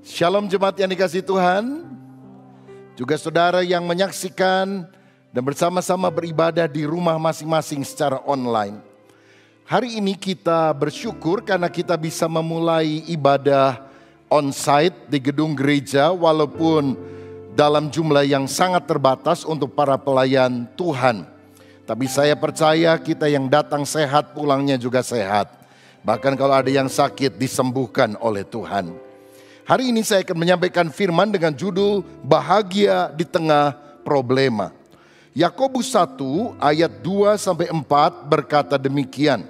Shalom jemaat yang dikasihi Tuhan, juga saudara yang menyaksikan dan bersama-sama beribadah di rumah masing-masing secara online. Hari ini kita bersyukur karena kita bisa memulai ibadah on-site di gedung gereja walaupun dalam jumlah yang sangat terbatas untuk para pelayan Tuhan. Tapi saya percaya kita yang datang sehat, pulangnya juga sehat. Bahkan kalau ada yang sakit disembuhkan oleh Tuhan. Hari ini saya akan menyampaikan firman dengan judul Bahagia di Tengah Problema. Yakobus 1 ayat 2-4 berkata demikian.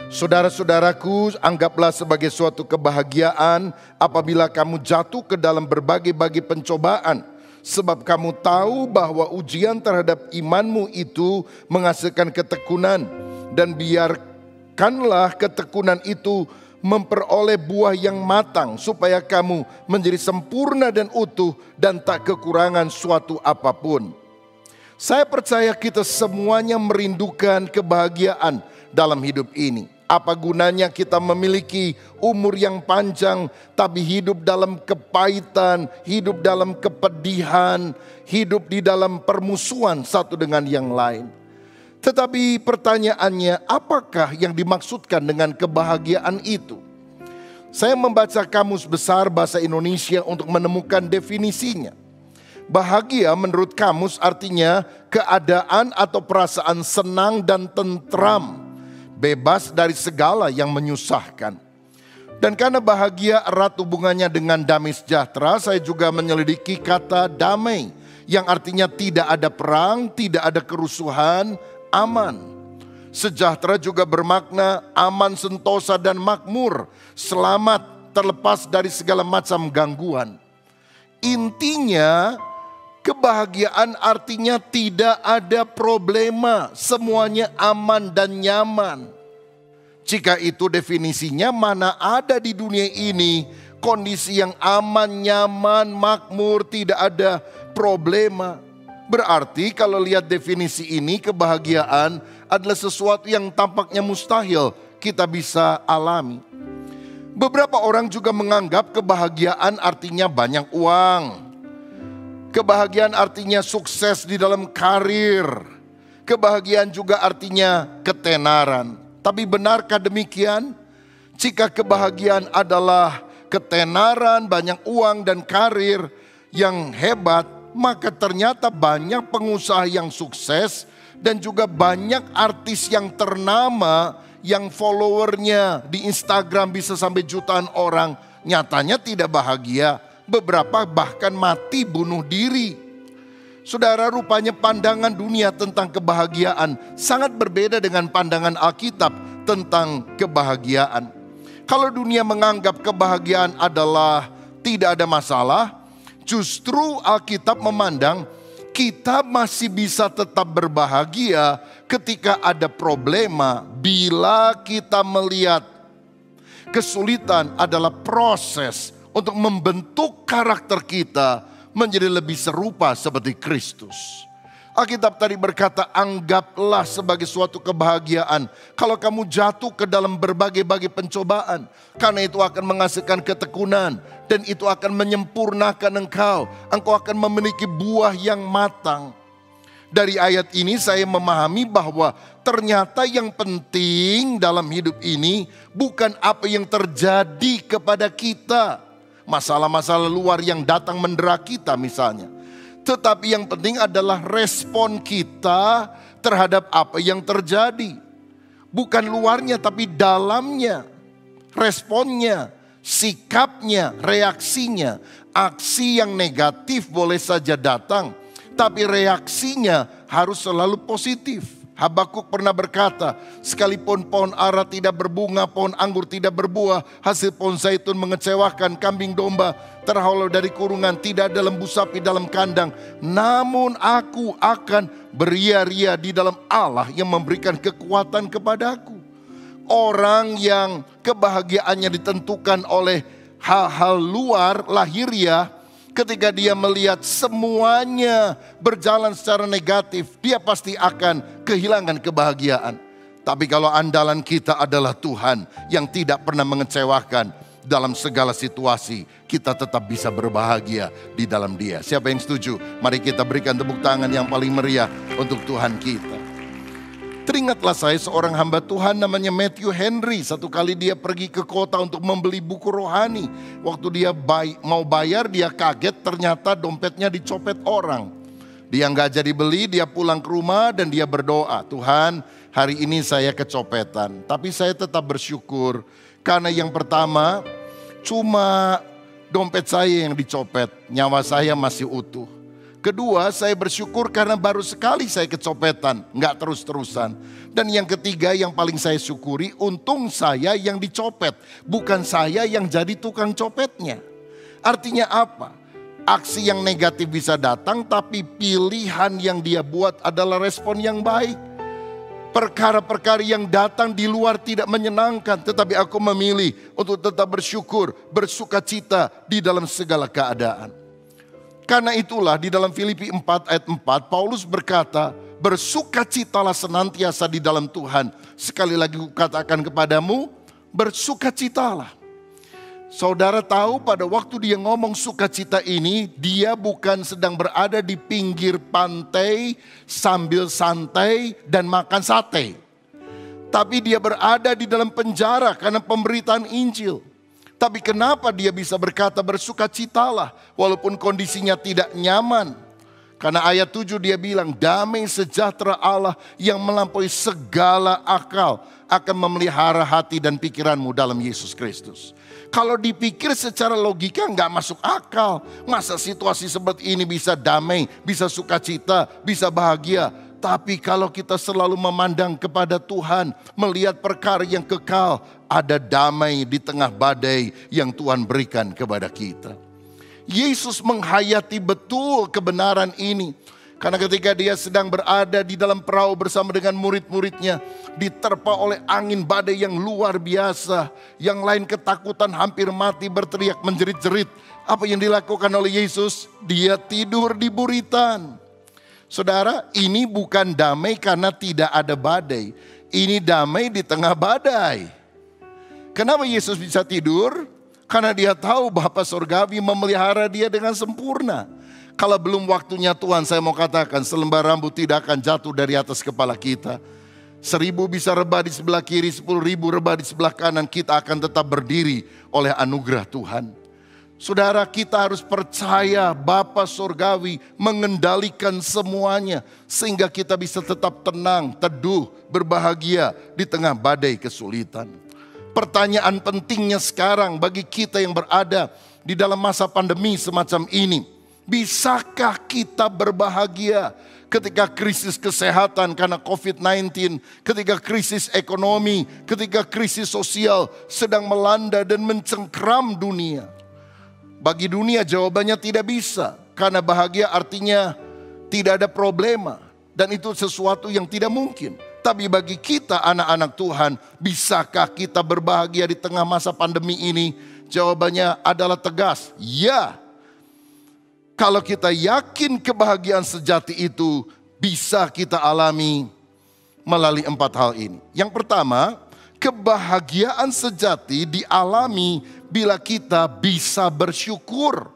Saudara-saudaraku, anggaplah sebagai suatu kebahagiaan apabila kamu jatuh ke dalam berbagai-bagai pencobaan. Sebab kamu tahu bahwa ujian terhadap imanmu itu menghasilkan ketekunan. Dan biarkanlah ketekunan itu memperoleh buah yang matang supaya kamu menjadi sempurna dan utuh dan tak kekurangan suatu apapun. Saya percaya kita semuanya merindukan kebahagiaan dalam hidup ini. Apa gunanya kita memiliki umur yang panjang tapi hidup dalam kepahitan, hidup dalam kepedihan, hidup di dalam permusuhan satu dengan yang lain. Tetapi pertanyaannya, apakah yang dimaksudkan dengan kebahagiaan itu? Saya membaca Kamus Besar Bahasa Indonesia untuk menemukan definisinya. Bahagia menurut kamus artinya keadaan atau perasaan senang dan tentram, bebas dari segala yang menyusahkan. Dan karena bahagia erat hubungannya dengan damai sejahtera, saya juga menyelidiki kata damai yang artinya tidak ada perang, tidak ada kerusuhan, aman. Sejahtera juga bermakna aman, sentosa dan makmur, selamat, terlepas dari segala macam gangguan. Intinya kebahagiaan artinya tidak ada problema, semuanya aman dan nyaman. Jika itu definisinya, mana ada di dunia ini kondisi yang aman, nyaman, makmur, tidak ada problema. Berarti kalau lihat definisi ini, kebahagiaan adalah sesuatu yang tampaknya mustahil kita bisa alami. Beberapa orang juga menganggap kebahagiaan artinya banyak uang. Kebahagiaan artinya sukses di dalam karir. Kebahagiaan juga artinya ketenaran. Tapi benarkah demikian? Jika kebahagiaan adalah ketenaran, banyak uang dan karir yang hebat, maka ternyata banyak pengusaha yang sukses dan juga banyak artis yang ternama yang followernya di Instagram bisa sampai jutaan orang, nyatanya tidak bahagia. Beberapa bahkan mati bunuh diri. Saudara, rupanya pandangan dunia tentang kebahagiaan sangat berbeda dengan pandangan Alkitab tentang kebahagiaan. Kalau dunia menganggap kebahagiaan adalah tidak ada masalah, justru Alkitab memandang kita masih bisa tetap berbahagia ketika ada problema bila kita melihat kesulitan adalah proses untuk membentuk karakter kita menjadi lebih serupa seperti Kristus. Alkitab tadi berkata, anggaplah sebagai suatu kebahagiaan kalau kamu jatuh ke dalam berbagai-bagai pencobaan. Karena itu akan menghasilkan ketekunan dan itu akan menyempurnakan engkau. Engkau akan memiliki buah yang matang. Dari ayat ini saya memahami bahwa ternyata yang penting dalam hidup ini bukan apa yang terjadi kepada kita. Masalah-masalah luar yang datang mendera kita misalnya. Tetapi yang penting adalah respon kita terhadap apa yang terjadi. Bukan luarnya tapi dalamnya. Responnya, sikapnya, reaksinya. Aksi yang negatif boleh saja datang, tapi reaksinya harus selalu positif. Habakuk pernah berkata, sekalipun pohon ara tidak berbunga, pohon anggur tidak berbuah, hasil pohon zaitun mengecewakan, kambing domba terhalau dari kurungan, tidak ada lembu sapi dalam kandang. Namun aku akan beria-ria di dalam Allah yang memberikan kekuatan kepadaku. Orang yang kebahagiaannya ditentukan oleh hal-hal luar lahiriah, ketika dia melihat semuanya berjalan secara negatif, dia pasti akan kehilangan kebahagiaan. Tapi kalau andalan kita adalah Tuhan yang tidak pernah mengecewakan, dalam segala situasi kita tetap bisa berbahagia di dalam Dia. Siapa yang setuju? Mari kita berikan tepuk tangan yang paling meriah untuk Tuhan kita. Teringatlah saya seorang hamba Tuhan namanya Matthew Henry. Satu kali dia pergi ke kota untuk membeli buku rohani. Waktu dia mau bayar, dia kaget ternyata dompetnya dicopet orang. Dia nggak jadi beli, dia pulang ke rumah dan dia berdoa, Tuhan, hari ini saya kecopetan. Tapi saya tetap bersyukur karena yang pertama cuma dompet saya yang dicopet, nyawa saya masih utuh. Kedua, saya bersyukur karena baru sekali saya kecopetan, nggak terus-terusan. Dan yang ketiga yang paling saya syukuri, untung saya yang dicopet, bukan saya yang jadi tukang copetnya. Artinya apa? Aksi yang negatif bisa datang, tapi pilihan yang dia buat adalah respon yang baik. Perkara-perkara yang datang di luar tidak menyenangkan, tetapi aku memilih untuk tetap bersyukur, bersukacita di dalam segala keadaan. Karena itulah di dalam Filipi 4 ayat 4 Paulus berkata, bersukacitalah senantiasa di dalam Tuhan. Sekali lagi kukatakan kepadamu, bersukacitalah. Saudara tahu pada waktu dia ngomong sukacita ini, dia bukan sedang berada di pinggir pantai sambil santai dan makan sate. Tapi dia berada di dalam penjara karena pemberitaan Injil. Tapi kenapa dia bisa berkata bersukacitalah walaupun kondisinya tidak nyaman? Karena ayat 7 dia bilang damai sejahtera Allah yang melampaui segala akal akan memelihara hati dan pikiranmu dalam Yesus Kristus. Kalau dipikir secara logika nggak masuk akal. Masa situasi seperti ini bisa damai, bisa sukacita, bisa bahagia. Tapi kalau kita selalu memandang kepada Tuhan, melihat perkara yang kekal, ada damai di tengah badai yang Tuhan berikan kepada kita. Yesus menghayati betul kebenaran ini. Karena ketika dia sedang berada di dalam perahu bersama dengan murid-muridnya, diterpa oleh angin badai yang luar biasa. Yang lain ketakutan hampir mati, berteriak menjerit-jerit. Apa yang dilakukan oleh Yesus? Dia tidur di buritan. Saudara, ini bukan damai karena tidak ada badai. Ini damai di tengah badai. Kenapa Yesus bisa tidur? Karena dia tahu Bapa Surgawi memelihara dia dengan sempurna. Kalau belum waktunya Tuhan, saya mau katakan selembar rambut tidak akan jatuh dari atas kepala kita. 1000 bisa rebah di sebelah kiri, 10.000 rebah di sebelah kanan. Kita akan tetap berdiri oleh anugerah Tuhan. Saudara, kita harus percaya Bapa Surgawi mengendalikan semuanya. Sehingga kita bisa tetap tenang, teduh, berbahagia di tengah badai kesulitan. Pertanyaan pentingnya sekarang bagi kita yang berada di dalam masa pandemi semacam ini. Bisakah kita berbahagia ketika krisis kesehatan karena COVID-19, ketika krisis ekonomi, ketika krisis sosial sedang melanda dan mencengkram dunia? Bagi dunia jawabannya tidak bisa. Karena bahagia artinya tidak ada problema. Dan itu sesuatu yang tidak mungkin. Tapi bagi kita anak-anak Tuhan, bisakah kita berbahagia di tengah masa pandemi ini? Jawabannya adalah tegas, ya. Kalau kita yakin kebahagiaan sejati itu bisa kita alami melalui 4 hal ini. Yang pertama, kebahagiaan sejati dialami bila kita bisa bersyukur.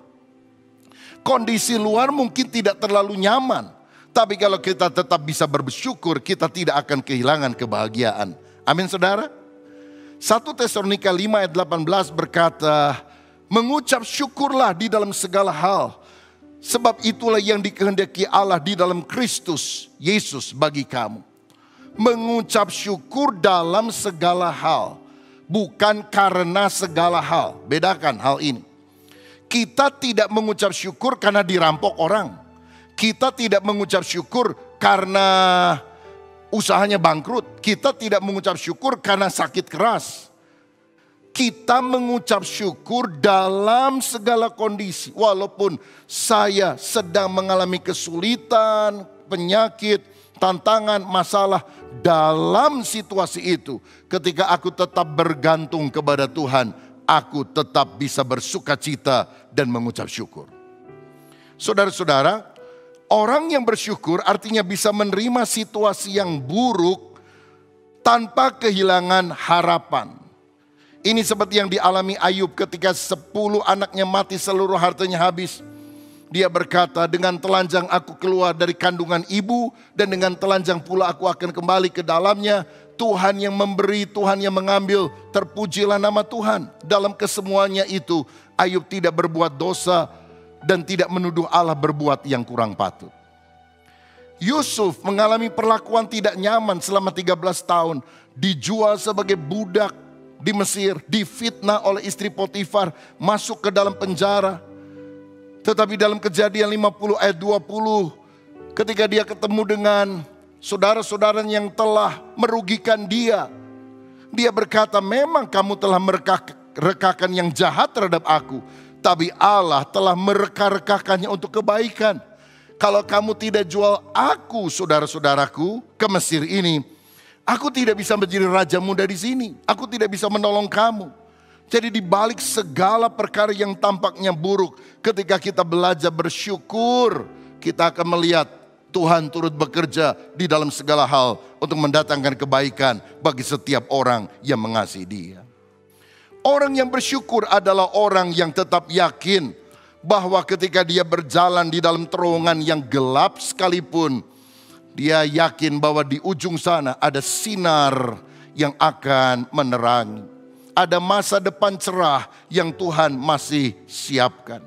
Kondisi luar mungkin tidak terlalu nyaman. Tapi kalau kita tetap bisa bersyukur, kita tidak akan kehilangan kebahagiaan. Amin saudara. 1 Tesalonika 5 ayat 18 berkata, mengucap syukurlah di dalam segala hal. Sebab itulah yang dikehendaki Allah di dalam Kristus Yesus bagi kamu. Mengucap syukur dalam segala hal. Bukan karena segala hal. Bedakan hal ini. Kita tidak mengucap syukur karena dirampok orang. Kita tidak mengucap syukur karena usahanya bangkrut. Kita tidak mengucap syukur karena sakit keras. Kita mengucap syukur dalam segala kondisi. Walaupun saya sedang mengalami kesulitan, penyakit, tantangan, masalah. Dalam situasi itu, ketika aku tetap bergantung kepada Tuhan, aku tetap bisa bersukacita dan mengucap syukur. Saudara-saudara, orang yang bersyukur artinya bisa menerima situasi yang buruk tanpa kehilangan harapan. Ini seperti yang dialami Ayub ketika 10 anaknya mati, seluruh hartanya habis. Dia berkata, dengan telanjang aku keluar dari kandungan ibu, dan dengan telanjang pula aku akan kembali ke dalamnya. Tuhan yang memberi, Tuhan yang mengambil, terpujilah nama Tuhan. Dalam kesemuanya itu, Ayub tidak berbuat dosa dan tidak menuduh Allah berbuat yang kurang patut. Yusuf mengalami perlakuan tidak nyaman selama 13 tahun. Dijual sebagai budak di Mesir, difitnah oleh istri Potifar, masuk ke dalam penjara. Tetapi dalam Kejadian 50 ayat 20, ketika dia ketemu dengan saudara-saudaranya yang telah merugikan dia, dia berkata, memang kamu telah mereka-rekakan yang jahat terhadap aku, tapi Allah telah mereka-rekakannya untuk kebaikan. Kalau kamu tidak jual aku, saudara-saudaraku, ke Mesir ini, aku tidak bisa menjadi raja muda di sini. Aku tidak bisa menolong kamu. Jadi di balik segala perkara yang tampaknya buruk, ketika kita belajar bersyukur, kita akan melihat Tuhan turut bekerja di dalam segala hal untuk mendatangkan kebaikan bagi setiap orang yang mengasihi Dia. Orang yang bersyukur adalah orang yang tetap yakin bahwa ketika dia berjalan di dalam terowongan yang gelap sekalipun, dia yakin bahwa di ujung sana ada sinar yang akan menerangi. Ada masa depan cerah yang Tuhan masih siapkan.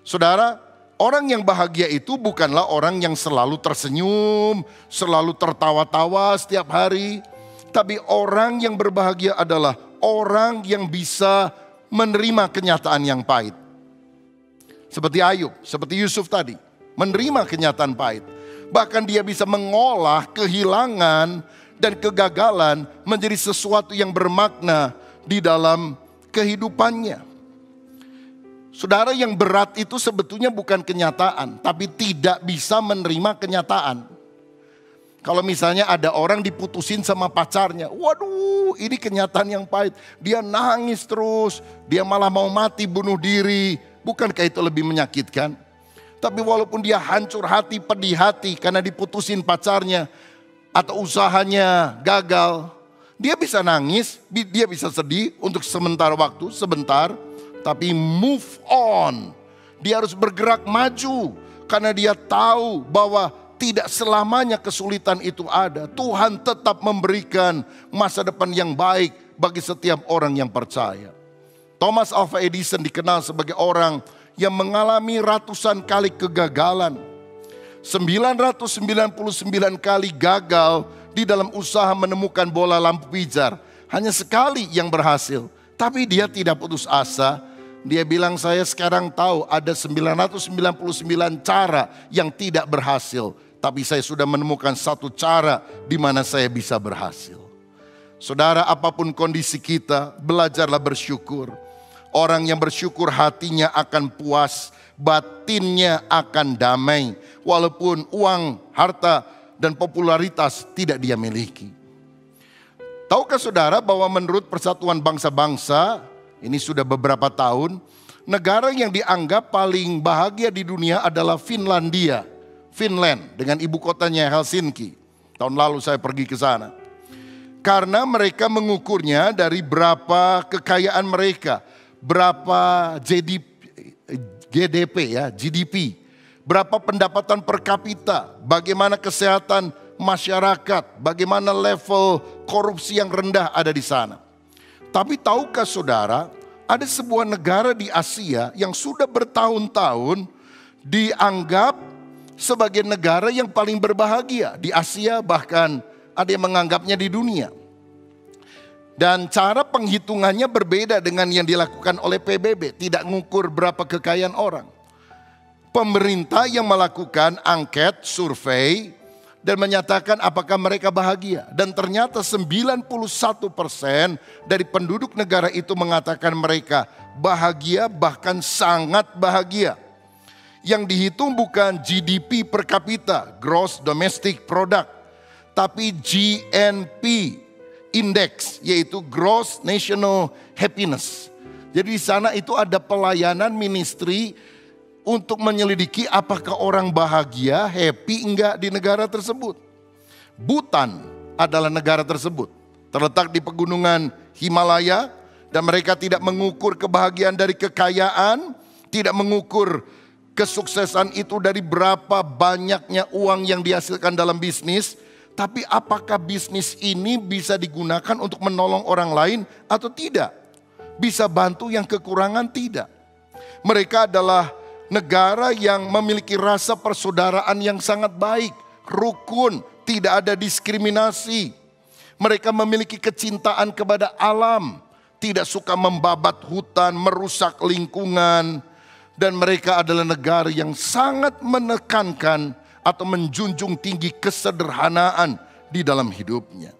Saudara, orang yang bahagia itu bukanlah orang yang selalu tersenyum, selalu tertawa-tawa setiap hari. Tapi orang yang berbahagia adalah orang yang bisa menerima kenyataan yang pahit. Seperti Ayub, seperti Yusuf tadi, menerima kenyataan pahit. Bahkan dia bisa mengolah kehilangan dan kegagalan menjadi sesuatu yang bermakna di dalam kehidupannya. Saudara, yang berat itu sebetulnya bukan kenyataan, tapi tidak bisa menerima kenyataan. Kalau misalnya ada orang diputusin sama pacarnya, waduh ini kenyataan yang pahit. Dia nangis terus, dia malah mau mati bunuh diri. Bukankah itu lebih menyakitkan? Tapi walaupun dia hancur hati, pedih hati karena diputusin pacarnya atau usahanya gagal, dia bisa nangis, dia bisa sedih untuk sementara waktu, sebentar. Tapi move on. Dia harus bergerak maju karena dia tahu bahwa tidak selamanya kesulitan itu ada. Tuhan tetap memberikan masa depan yang baik bagi setiap orang yang percaya. Thomas Alva Edison dikenal sebagai orang yang mengalami ratusan kali kegagalan. 999 kali gagal di dalam usaha menemukan bola lampu pijar. Hanya sekali yang berhasil. Tapi dia tidak putus asa. Dia bilang, saya sekarang tahu ada 999 cara yang tidak berhasil. Tapi saya sudah menemukan satu cara di mana saya bisa berhasil. Saudara, apapun kondisi kita, belajarlah bersyukur. Orang yang bersyukur hatinya akan puas, batinnya akan damai. Walaupun uang, harta, dan popularitas tidak dia miliki. Tahukah saudara bahwa menurut Persatuan Bangsa-Bangsa, ini sudah beberapa tahun, negara yang dianggap paling bahagia di dunia adalah Finlandia. Finland dengan ibu kotanya Helsinki. Tahun lalu saya pergi ke sana. Karena mereka mengukurnya dari berapa kekayaan mereka, berapa GDP, berapa pendapatan per kapita, bagaimana kesehatan masyarakat, bagaimana level korupsi yang rendah ada di sana. Tapi tahukah saudara, ada sebuah negara di Asia yang sudah bertahun-tahun dianggap sebagai negara yang paling berbahagia di Asia, bahkan ada yang menganggapnya di dunia. Dan cara penghitungannya berbeda dengan yang dilakukan oleh PBB, tidak mengukur berapa kekayaan orang. Pemerintah yang melakukan angket, survei, dan menyatakan apakah mereka bahagia. Dan ternyata 91% dari penduduk negara itu mengatakan mereka bahagia, bahkan sangat bahagia. Yang dihitung bukan GDP per kapita, Gross Domestic Product, tapi GNP Index, yaitu Gross National Happiness. Jadi di sana itu ada pelayanan ministry untuk menyelidiki apakah orang bahagia, happy enggak di negara tersebut. Bhutan adalah negara tersebut. Terletak di pegunungan Himalaya Dan mereka tidak mengukur kebahagiaan dari kekayaan, tidak mengukur kesuksesan itu dari berapa banyaknya uang yang dihasilkan dalam bisnis. Tapi apakah bisnis ini bisa digunakan untuk menolong orang lain atau tidak? Bisa bantu yang kekurangan? Tidak. Mereka adalah negara yang memiliki rasa persaudaraan yang sangat baik, rukun, tidak ada diskriminasi. Mereka memiliki kecintaan kepada alam, tidak suka membabat hutan, merusak lingkungan. Dan mereka adalah negara yang sangat menekankan atau menjunjung tinggi kesederhanaan di dalam hidupnya.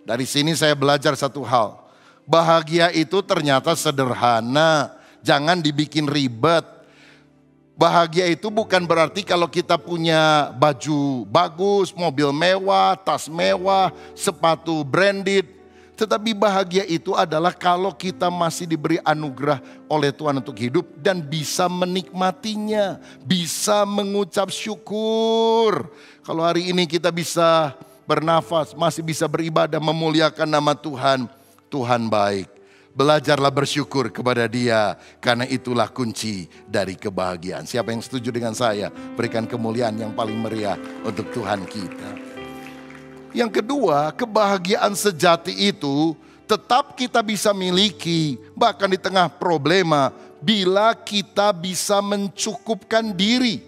Dari sini saya belajar satu hal. Bahagia itu ternyata sederhana, jangan dibikin ribet. Bahagia itu bukan berarti kalau kita punya baju bagus, mobil mewah, tas mewah, sepatu branded. Tetapi bahagia itu adalah kalau kita masih diberi anugerah oleh Tuhan untuk hidup dan bisa menikmatinya, bisa mengucap syukur. Kalau hari ini kita bisa bernafas, masih bisa beribadah, memuliakan nama Tuhan, Tuhan baik. Belajarlah bersyukur kepada Dia, karena itulah kunci dari kebahagiaan. Siapa yang setuju dengan saya? Berikan kemuliaan yang paling meriah untuk Tuhan kita. Yang kedua, kebahagiaan sejati itu tetap kita bisa miliki bahkan di tengah problema bila kita bisa mencukupkan diri.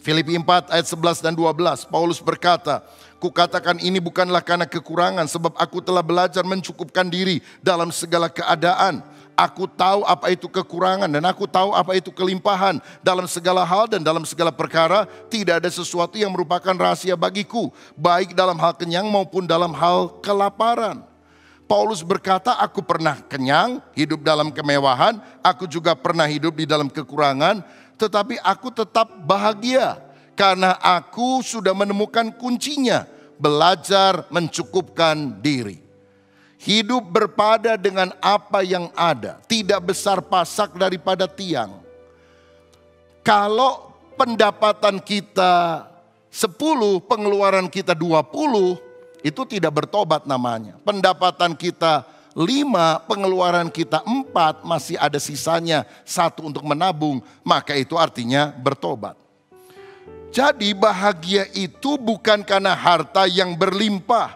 Filipi 4 ayat 11 dan 12, Paulus berkata, "Kukatakan ini bukanlah karena kekurangan, sebab aku telah belajar mencukupkan diri dalam segala keadaan. Aku tahu apa itu kekurangan dan aku tahu apa itu kelimpahan. Dalam segala hal dan dalam segala perkara tidak ada sesuatu yang merupakan rahasia bagiku, baik dalam hal kenyang maupun dalam hal kelaparan." Paulus berkata, aku pernah kenyang, hidup dalam kemewahan, aku juga pernah hidup di dalam kekurangan, tetapi aku tetap bahagia karena aku sudah menemukan kuncinya, belajar mencukupkan diri. Hidup berpada dengan apa yang ada, tidak besar pasak daripada tiang. Kalau pendapatan kita 10, pengeluaran kita 20, itu tidak bertobat namanya. Pendapatan kita 5, pengeluaran kita 4, masih ada sisanya 1 untuk menabung, maka itu artinya bertobat. Jadi bahagia itu bukan karena harta yang berlimpah,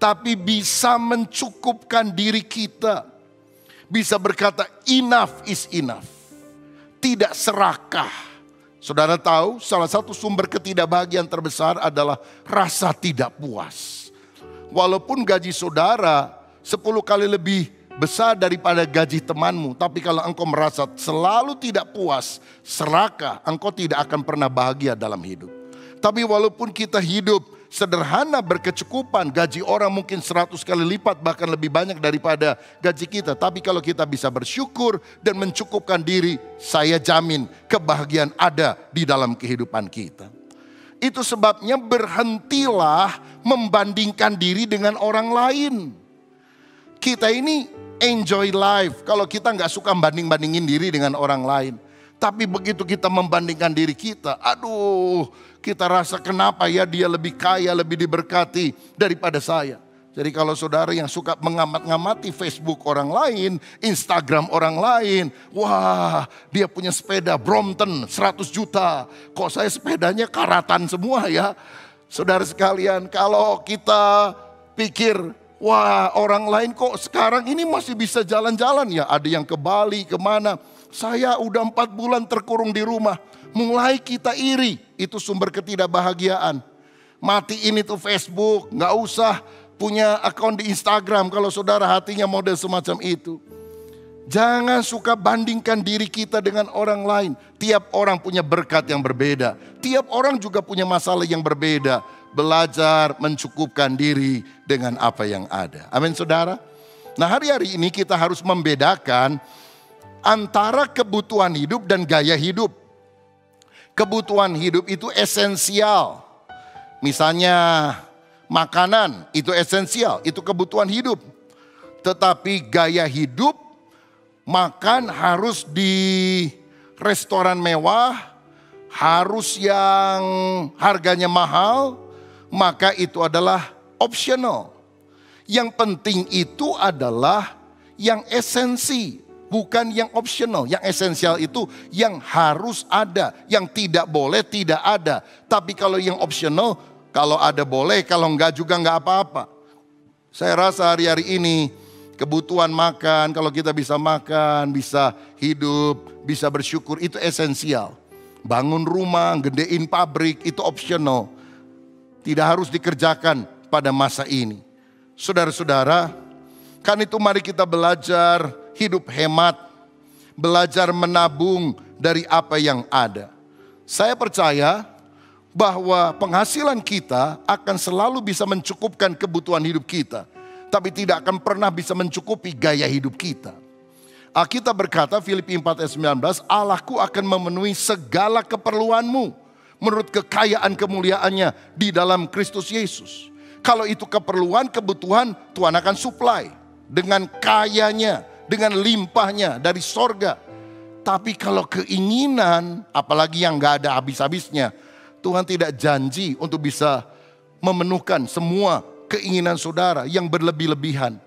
tapi bisa mencukupkan diri kita. Bisa berkata enough is enough. Tidak serakah. Saudara tahu salah satu sumber ketidakbahagiaan terbesar adalah rasa tidak puas. Walaupun gaji saudara 10 kali lebih besar daripada gaji temanmu, tapi kalau engkau merasa selalu tidak puas, serakah, engkau tidak akan pernah bahagia dalam hidup. Tapi walaupun kita hidup sederhana, berkecukupan, gaji orang mungkin 100 kali lipat bahkan lebih banyak daripada gaji kita. Tapi kalau kita bisa bersyukur dan mencukupkan diri, saya jamin kebahagiaan ada di dalam kehidupan kita. Itu sebabnya berhentilah membandingkan diri dengan orang lain. Kita ini enjoy life kalau kita gak suka banding-bandingin diri dengan orang lain. Tapi begitu kita membandingkan diri kita, aduh, kita rasa kenapa ya dia lebih kaya, lebih diberkati daripada saya. Jadi kalau saudara yang suka mengamat-ngamati Facebook orang lain, Instagram orang lain, wah dia punya sepeda Brompton 100 juta, kok saya sepedanya karatan semua ya. Saudara sekalian, kalau kita pikir, wah orang lain kok sekarang ini masih bisa jalan-jalan ya, ada yang ke Bali, kemana. Saya udah 4 bulan terkurung di rumah. Mulai kita iri, itu sumber ketidakbahagiaan. Matiin itu Facebook, gak usah punya akun di Instagram kalau saudara hatinya model semacam itu. Jangan suka bandingkan diri kita dengan orang lain. Tiap orang punya berkat yang berbeda. Tiap orang juga punya masalah yang berbeda. Belajar mencukupkan diri dengan apa yang ada. Amin saudara. Nah hari-hari ini kita harus membedakan antara kebutuhan hidup dan gaya hidup. Kebutuhan hidup itu esensial. Misalnya makanan itu esensial, itu kebutuhan hidup. Tetapi gaya hidup, makan harus di restoran mewah, harus yang harganya mahal, maka itu adalah optional. Yang penting itu adalah yang esensi, bukan yang optional. Yang esensial itu yang harus ada, yang tidak boleh tidak ada. Tapi kalau yang optional, kalau ada boleh, kalau enggak juga enggak apa-apa. Saya rasa hari-hari ini kebutuhan makan, kalau kita bisa makan, bisa hidup, bisa bersyukur, itu esensial. Bangun rumah, gedein pabrik, itu optional. Tidak harus dikerjakan pada masa ini. Saudara-saudara, kan itu mari kita belajar hidup hemat, belajar menabung dari apa yang ada. Saya percaya bahwa penghasilan kita akan selalu bisa mencukupkan kebutuhan hidup kita, tapi tidak akan pernah bisa mencukupi gaya hidup kita. Alkitab berkata, Filipi 4 ayat 19, Allahku akan memenuhi segala keperluanmu menurut kekayaan kemuliaannya di dalam Kristus Yesus. Kalau itu keperluan, kebutuhan, Tuhan akan supply dengan kayanya, dengan limpahnya dari sorga. Tapi kalau keinginan, apalagi yang gak ada habis-habisnya, Tuhan tidak janji untuk bisa memenuhkan semua keinginan saudara yang berlebih-lebihan.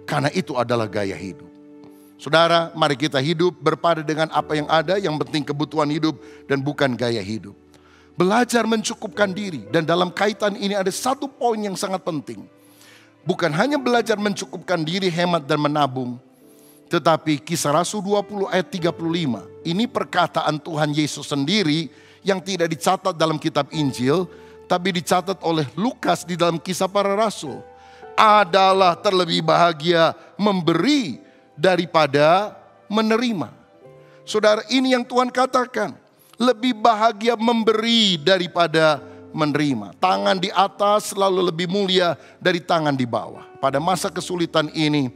Karena itu adalah gaya hidup. Saudara, mari kita hidup berpada dengan apa yang ada, yang penting kebutuhan hidup dan bukan gaya hidup. Belajar mencukupkan diri, dan dalam kaitan ini ada satu poin yang sangat penting. Bukan hanya belajar mencukupkan diri, hemat dan menabung, tetapi Kisah Rasul 20 ayat 35. Ini perkataan Tuhan Yesus sendiri yang tidak dicatat dalam kitab Injil, tapi dicatat oleh Lukas di dalam Kisah Para Rasul. Adalah terlebih bahagia memberi daripada menerima. Saudara, ini yang Tuhan katakan. Lebih bahagia memberi daripada menerima. Tangan di atas selalu lebih mulia dari tangan di bawah. Pada masa kesulitan ini,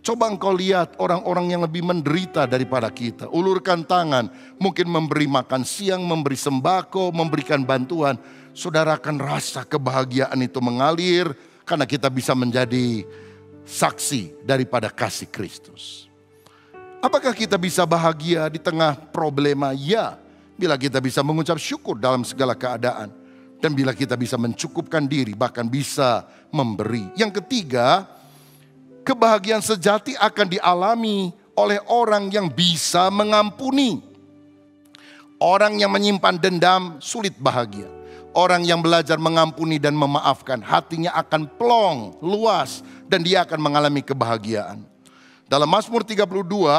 coba engkau lihat orang-orang yang lebih menderita daripada kita. Ulurkan tangan, mungkin memberi makan siang, memberi sembako, memberikan bantuan. Saudara akan rasa kebahagiaan itu mengalir karena kita bisa menjadi saksi daripada kasih Kristus. Apakah kita bisa bahagia di tengah problema? Ya, bila kita bisa mengucap syukur dalam segala keadaan. Dan bila kita bisa mencukupkan diri, bahkan bisa memberi. Yang ketiga, kebahagiaan sejati akan dialami oleh orang yang bisa mengampuni. Orang yang menyimpan dendam sulit bahagia. Orang yang belajar mengampuni dan memaafkan, hatinya akan plong, luas, dan dia akan mengalami kebahagiaan. Dalam Mazmur 32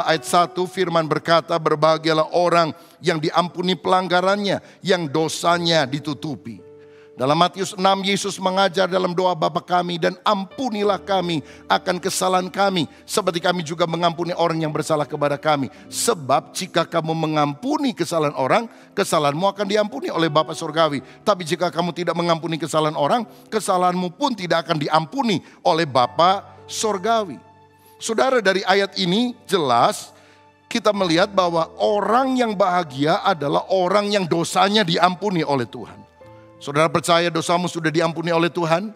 ayat 1 firman berkata, berbahagialah orang yang diampuni pelanggarannya, yang dosanya ditutupi. Dalam Matius 6 Yesus mengajar dalam doa Bapa kami, dan ampunilah kami akan kesalahan kami, seperti kami juga mengampuni orang yang bersalah kepada kami. Sebab jika kamu mengampuni kesalahan orang, kesalahanmu akan diampuni oleh Bapa Surgawi. Tapi jika kamu tidak mengampuni kesalahan orang, kesalahanmu pun tidak akan diampuni oleh Bapa Surgawi. Saudara, dari ayat ini jelas kita melihat bahwa orang yang bahagia adalah orang yang dosanya diampuni oleh Tuhan. Saudara percaya dosamu sudah diampuni oleh Tuhan?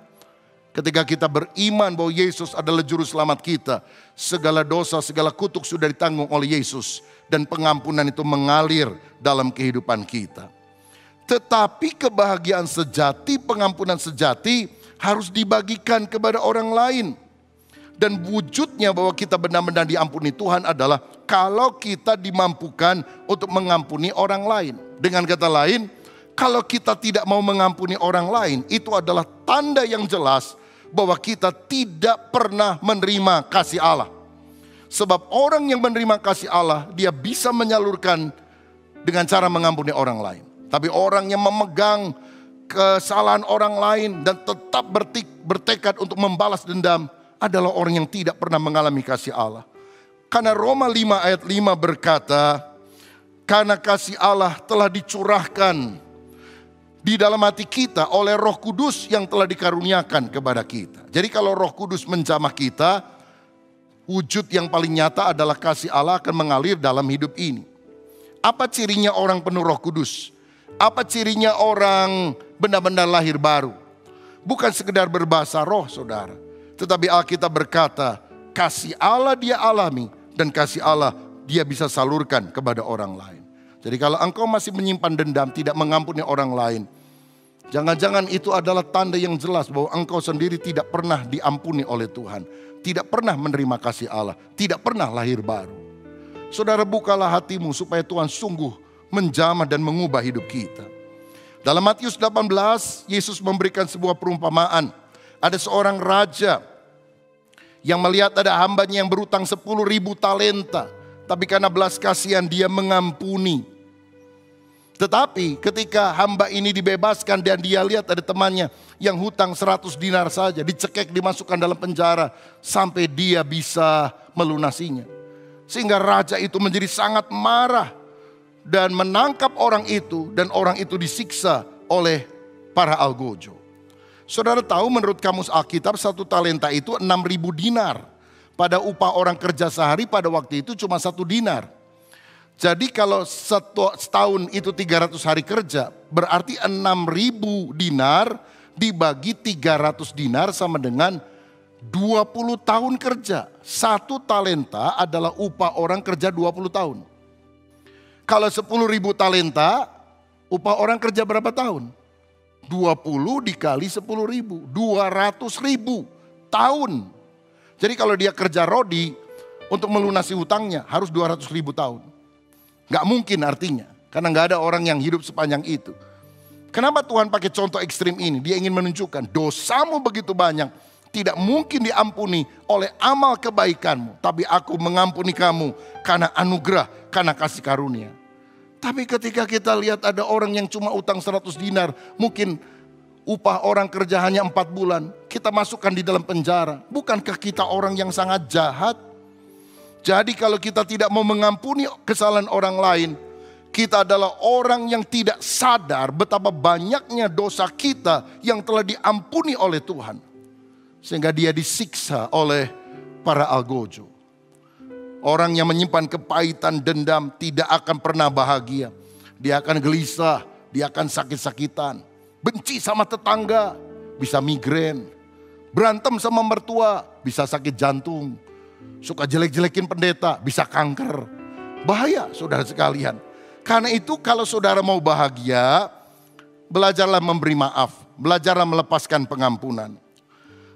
Ketika kita beriman bahwa Yesus adalah juru selamat kita, segala dosa, segala kutuk sudah ditanggung oleh Yesus. Dan pengampunan itu mengalir dalam kehidupan kita. Tetapi kebahagiaan sejati, pengampunan sejati harus dibagikan kepada orang lain. Dan wujudnya bahwa kita benar-benar diampuni Tuhan adalah kalau kita dimampukan untuk mengampuni orang lain. Dengan kata lain, kalau kita tidak mau mengampuni orang lain, itu adalah tanda yang jelas bahwa kita tidak pernah menerima kasih Allah. Sebab orang yang menerima kasih Allah, dia bisa menyalurkan dengan cara mengampuni orang lain. Tapi orang yang memegang kesalahan orang lain dan tetap bertekad untuk membalas dendam, adalah orang yang tidak pernah mengalami kasih Allah. Karena Roma 5 ayat 5 berkata, karena kasih Allah telah dicurahkan di dalam hati kita oleh Roh Kudus yang telah dikaruniakan kepada kita. Jadi kalau Roh Kudus menjamah kita, wujud yang paling nyata adalah kasih Allah akan mengalir dalam hidup ini. Apa cirinya orang penuh Roh Kudus? Apa cirinya orang benar-benar lahir baru? Bukan sekedar berbahasa roh, saudara. Tetapi Alkitab berkata, kasih Allah dia alami dan kasih Allah dia bisa salurkan kepada orang lain. Jadi kalau engkau masih menyimpan dendam, tidak mengampuni orang lain, Jangan-jangan itu adalah tanda yang jelas bahwa engkau sendiri tidak pernah diampuni oleh Tuhan. Tidak pernah menerima kasih Allah. Tidak pernah lahir baru. Saudara, bukalah hatimu supaya Tuhan sungguh menjamah dan mengubah hidup kita. Dalam Matius 18, Yesus memberikan sebuah perumpamaan. Ada seorang raja yang melihat ada hambanya yang berutang 10.000 talenta. Tapi karena belas kasihan dia mengampuni. Tetapi ketika hamba ini dibebaskan dan dia lihat ada temannya yang hutang 100 dinar saja. Dicekek, dimasukkan dalam penjara sampai dia bisa melunasinya. Sehingga raja itu menjadi sangat marah dan menangkap orang itu. Dan orang itu disiksa oleh para algojo. Saudara tahu menurut kamus Alkitab 1 talenta itu 6.000 dinar. Pada upah orang kerja sehari pada waktu itu cuma 1 dinar. Jadi kalau setahun itu 300 hari kerja, berarti 6.000 dinar dibagi 300 dinar sama dengan 20 tahun kerja. 1 talenta adalah upah orang kerja 20 tahun. Kalau 10.000 talenta, upah orang kerja berapa tahun? 20 dikali 10.000, 200.000 tahun. Jadi kalau dia kerja rodi untuk melunasi hutangnya harus 200.000 tahun. Gak mungkin artinya, karena gak ada orang yang hidup sepanjang itu. Kenapa Tuhan pakai contoh ekstrim ini? Dia ingin menunjukkan dosamu begitu banyak, tidak mungkin diampuni oleh amal kebaikanmu. Tapi aku mengampuni kamu karena anugerah, karena kasih karunia. Tapi ketika kita lihat ada orang yang cuma utang 100 dinar, mungkin upah orang kerja hanya 4 bulan, kita masukkan di dalam penjara. Bukankah kita orang yang sangat jahat? Jadi kalau kita tidak mau mengampuni kesalahan orang lain, kita adalah orang yang tidak sadar betapa banyaknya dosa kita yang telah diampuni oleh Tuhan. Sehingga dia disiksa oleh para algojo. Orang yang menyimpan kepahitan, dendam tidak akan pernah bahagia. Dia akan gelisah, dia akan sakit-sakitan. Benci sama tetangga, bisa migrain. Berantem sama mertua, bisa sakit jantung. Suka jelek-jelekin pendeta, bisa kanker. Bahaya saudara sekalian. Karena itu kalau saudara mau bahagia, belajarlah memberi maaf. Belajarlah melepaskan pengampunan.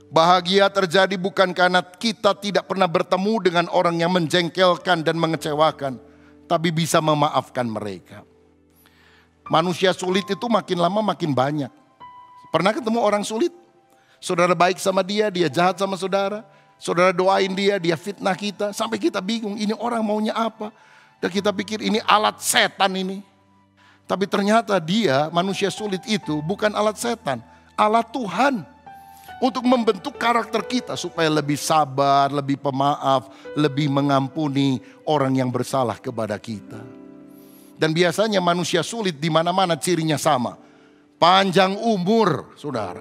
Bahagia terjadi bukan karena kita tidak pernah bertemu dengan orang yang menjengkelkan dan mengecewakan. Tapi bisa memaafkan mereka. Manusia sulit itu makin lama makin banyak. Pernah ketemu orang sulit? Saudara baik sama dia, dia jahat sama saudara. Saudara doain dia, dia fitnah kita. Sampai kita bingung, ini orang maunya apa? Dan kita pikir ini alat setan ini. Tapi ternyata dia, manusia sulit itu bukan alat setan. Alat Tuhan. Untuk membentuk karakter kita supaya lebih sabar, lebih pemaaf, lebih mengampuni orang yang bersalah kepada kita. Dan biasanya manusia sulit di mana-mana cirinya sama. Panjang umur, saudara.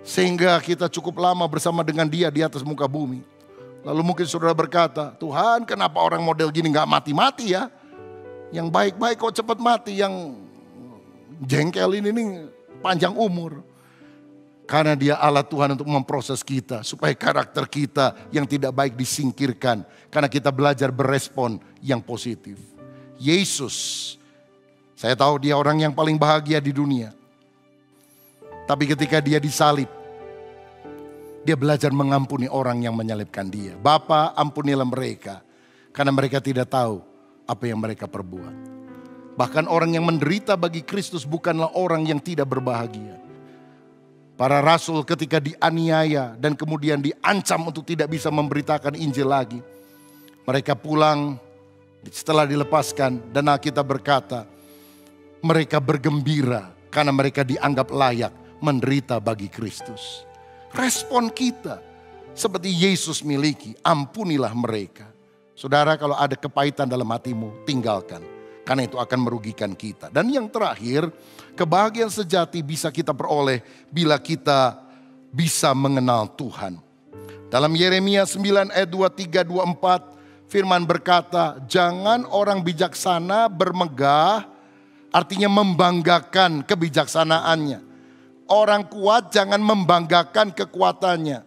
Sehingga kita cukup lama bersama dengan dia di atas muka bumi. Lalu mungkin saudara berkata, Tuhan kenapa orang model gini gak mati-mati ya? Yang baik-baik kok cepat mati, yang jengkel ini panjang umur. Karena dia alat Tuhan untuk memproses kita. Supaya karakter kita yang tidak baik disingkirkan. Karena kita belajar berespon yang positif. Yesus, saya tahu dia orang yang paling bahagia di dunia. Tapi ketika dia disalib, dia belajar mengampuni orang yang menyalibkan dia. Bapa, ampunilah mereka. Karena mereka tidak tahu apa yang mereka perbuat. Bahkan orang yang menderita bagi Kristus bukanlah orang yang tidak berbahagia. Para rasul ketika dianiaya dan kemudian diancam untuk tidak bisa memberitakan Injil lagi. Mereka pulang setelah dilepaskan dan Alkitab berkata, mereka bergembira karena mereka dianggap layak menderita bagi Kristus. Respon kita seperti Yesus miliki, ampunilah mereka. Saudara, kalau ada kepahitan dalam hatimu, tinggalkan. Karena itu akan merugikan kita. Dan yang terakhir, kebahagiaan sejati bisa kita peroleh bila kita bisa mengenal Tuhan. Dalam Yeremia 9 ayat 23, 24, firman berkata, jangan orang bijaksana bermegah, artinya membanggakan kebijaksanaannya. Orang kuat jangan membanggakan kekuatannya.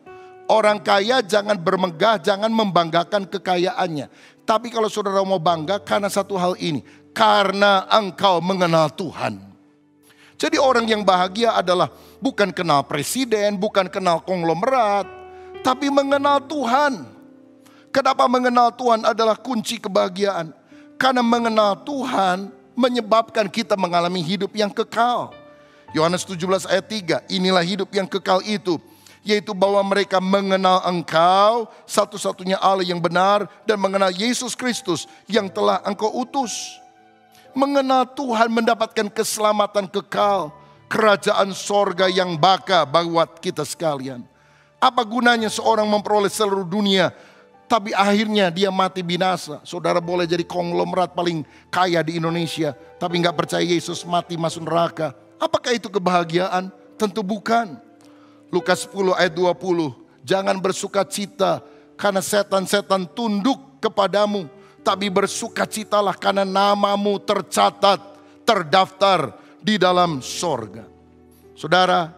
Orang kaya jangan bermegah, jangan membanggakan kekayaannya. Tapi kalau saudara mau bangga karena satu hal ini. Karena engkau mengenal Tuhan. Jadi orang yang bahagia adalah bukan kenal presiden, bukan kenal konglomerat, tapi mengenal Tuhan. Kenapa mengenal Tuhan adalah kunci kebahagiaan? Karena mengenal Tuhan menyebabkan kita mengalami hidup yang kekal. Yohanes 17 ayat 3, inilah hidup yang kekal itu, yaitu bahwa mereka mengenal Engkau, satu-satunya Allah yang benar, dan mengenal Yesus Kristus yang telah Engkau utus. Mengenal Tuhan mendapatkan keselamatan kekal, kerajaan sorga yang baka buat kita sekalian. Apa gunanya seorang memperoleh seluruh dunia, tapi akhirnya dia mati binasa? Saudara boleh jadi konglomerat paling kaya di Indonesia, tapi gak percaya Yesus, mati masuk neraka. Apakah itu kebahagiaan? Tentu bukan. Lukas 10 ayat 20, jangan bersuka cita karena setan-setan tunduk kepadamu, tapi bersukacitalah karena namamu tercatat, terdaftar di dalam sorga. Saudara,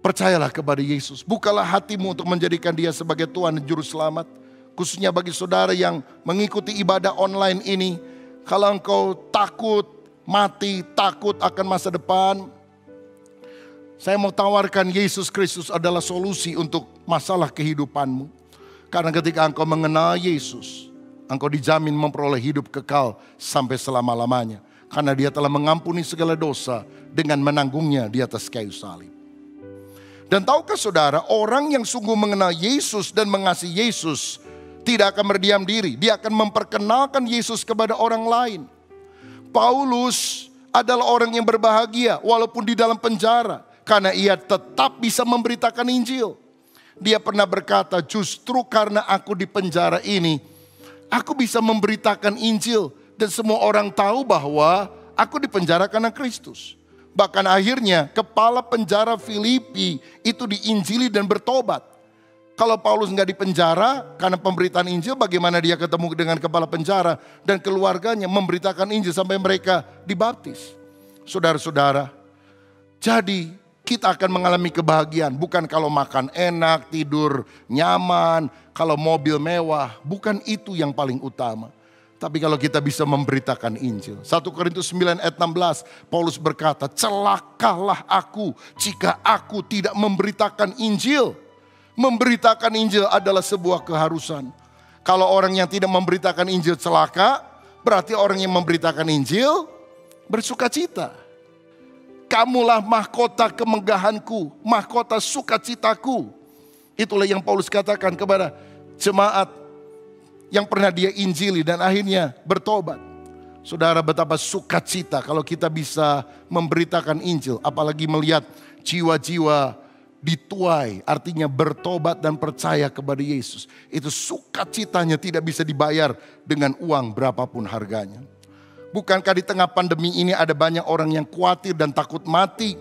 percayalah kepada Yesus. Bukalah hatimu untuk menjadikan dia sebagai Tuhan dan Juru Selamat. Khususnya bagi saudara yang mengikuti ibadah online ini. Kalau engkau takut mati, takut akan masa depan, saya mau tawarkan Yesus Kristus adalah solusi untuk masalah kehidupanmu. Karena ketika engkau mengenal Yesus, engkau dijamin memperoleh hidup kekal sampai selama-lamanya. Karena dia telah mengampuni segala dosa dengan menanggungnya di atas kayu salib. Dan tahukah saudara, orang yang sungguh mengenal Yesus dan mengasihi Yesus tidak akan berdiam diri. Dia akan memperkenalkan Yesus kepada orang lain. Paulus adalah orang yang berbahagia walaupun di dalam penjara. Karena ia tetap bisa memberitakan Injil. Dia pernah berkata, justru karena aku di penjara ini, aku bisa memberitakan Injil dan semua orang tahu bahwa aku dipenjara karena Kristus. Bahkan akhirnya kepala penjara Filipi itu diinjili dan bertobat. Kalau Paulus nggak dipenjara karena pemberitaan Injil, bagaimana dia ketemu dengan kepala penjara dan keluarganya memberitakan Injil sampai mereka dibaptis? Saudara-saudara, jadi kita akan mengalami kebahagiaan bukan kalau makan enak, tidur nyaman, kalau mobil mewah. Bukan itu yang paling utama. Tapi kalau kita bisa memberitakan Injil. 1 Korintus 9 ayat 16, Paulus berkata, celakalah aku jika aku tidak memberitakan Injil. Memberitakan Injil adalah sebuah keharusan. Kalau orang yang tidak memberitakan Injil celaka, berarti orang yang memberitakan Injil bersukacita. Kamulah mahkota kemegahanku, mahkota sukacitaku. Itulah yang Paulus katakan kepada jemaat yang pernah dia injili dan akhirnya bertobat. Saudara, betapa sukacita kalau kita bisa memberitakan Injil. Apalagi melihat jiwa-jiwa dituai, artinya bertobat dan percaya kepada Yesus. Itu sukacitanya tidak bisa dibayar dengan uang berapapun harganya. Bukankah di tengah pandemi ini ada banyak orang yang khawatir dan takut mati?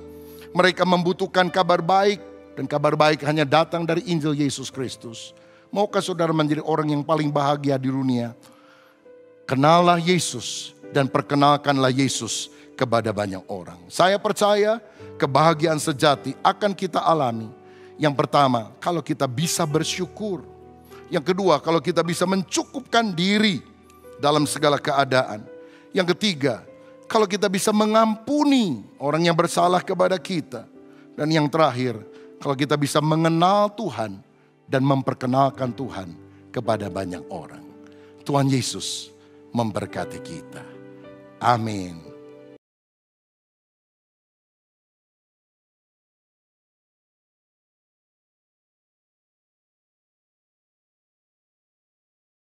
Mereka membutuhkan kabar baik, dan kabar baik hanya datang dari Injil Yesus Kristus. Maukah saudara menjadi orang yang paling bahagia di dunia? Kenallah Yesus dan perkenalkanlah Yesus kepada banyak orang. Saya percaya kebahagiaan sejati akan kita alami. Yang pertama, kalau kita bisa bersyukur. Yang kedua, kalau kita bisa mencukupkan diri dalam segala keadaan. Yang ketiga, kalau kita bisa mengampuni orang yang bersalah kepada kita. Dan yang terakhir, kalau kita bisa mengenal Tuhan dan memperkenalkan Tuhan kepada banyak orang. Tuhan Yesus memberkati kita. Amin.